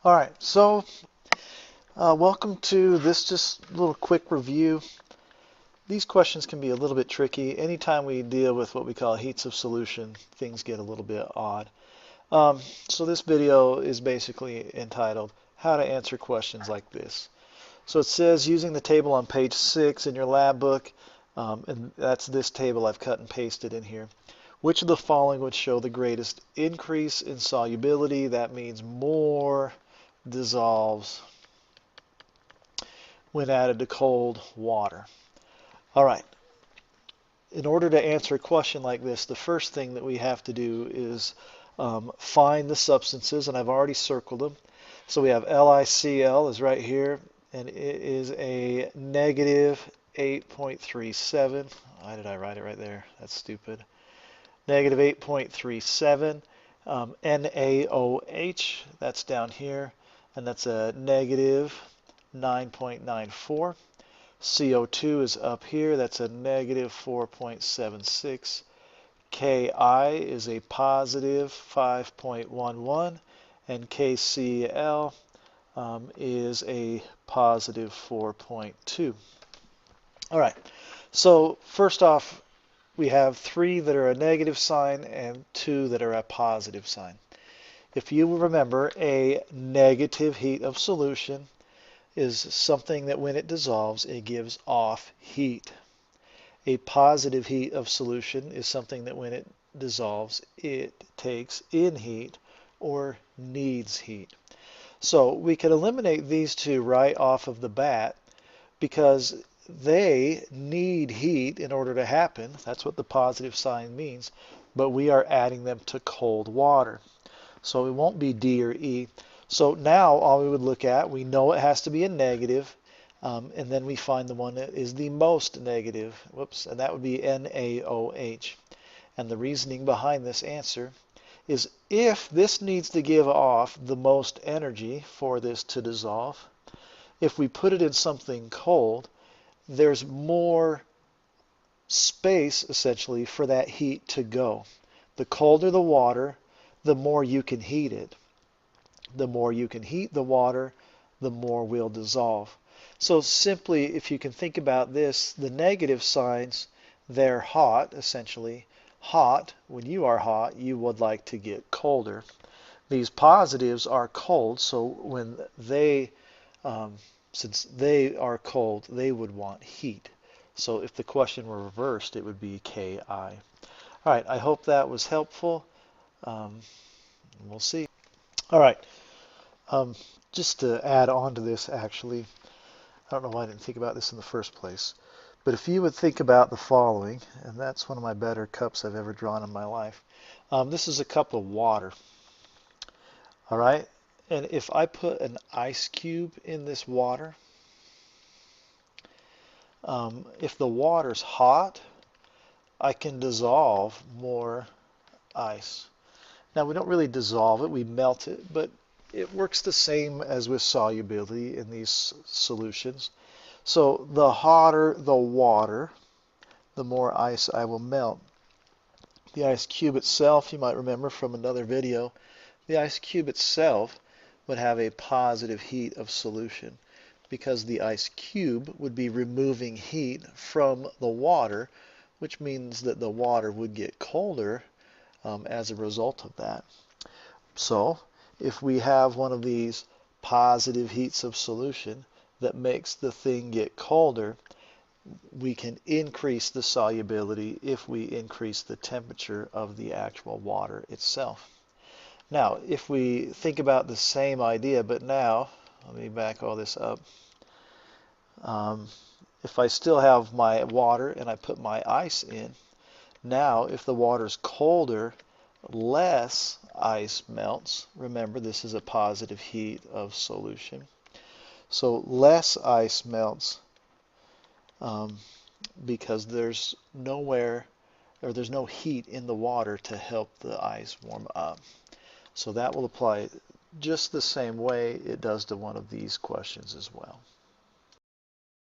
All right, so welcome to this just little quick review. These questions can be a little bit tricky. Anytime we deal with what we call heats of solution, things get a little bit odd. So this video is basically entitled How to Answer Questions Like This. So it says using the table on page 6 in your lab book, and that's this table I've cut and pasted in here. Which of the following would show the greatest increase in solubility? That means more dissolves when added to cold water. All right, in order to answer a question like this, the first thing that we have to do is find the substances, and I've already circled them. So we have LiCl is right here, and it is a negative 8.37. Why did I write it right there? That's stupid. Negative 8.37. NaOH, that's down here, and that's a negative 9.94. CO2 is up here, that's a negative 4.76. Ki is a positive 5.11, and KCl is a positive 4.2. All right, so first off, we have 3 that are a negative sign and 2 that are a positive sign. If you remember, a negative heat of solution is something that when it dissolves, it gives off heat. A positive heat of solution is something that when it dissolves, it takes in heat or needs heat. So we can eliminate these two right off of the bat because they need heat in order to happen. That's what the positive sign means, but we are adding them to cold water. So it won't be D or E. So now all we would look at, we know it has to be a negative, and then we find the one that is the most negative, whoops, and that would be NaOH. And the reasoning behind this answer is if this needs to give off the most energy for this to dissolve, if we put it in something cold, there's more space essentially for that heat to go. The colder the water, the more you can heat it. The more you can heat the water, the more will dissolve. So simply, if you can think about this, the negative signs, they're hot, essentially. Hot, when you are hot, you would like to get colder. These positives are cold, so when they, since they are cold, they would want heat. So if the question were reversed, it would be Ki. All right, I hope that was helpful. We'll see. All right. Just to add on to this, actually, I don't know why I didn't think about this in the first place, but if you would think about the following, and that's one of my better cups I've ever drawn in my life. This is a cup of water, all right? And if I put an ice cube in this water, if the water's hot, I can dissolve more ice. Now, we don't really dissolve it, we melt it, but it works the same as with solubility in these solutions. So the hotter the water, the more ice I will melt. The ice cube itself, you might remember from another video, the ice cube itself would have a positive heat of solution because the ice cube would be removing heat from the water, which means that the water would get colder as a result of that. So if we have one of these positive heats of solution that makes the thing get colder, we can increase the solubility if we increase the temperature of the actual water itself. Now, if we think about the same idea, but now, let me back all this up. If I still have my water and I put my ice in, now if the water's colder, less ice melts. Remember, this is a positive heat of solution. So less ice melts because there's nowhere or there's no heat in the water to help the ice warm up. So that will apply just the same way it does to one of these questions as well.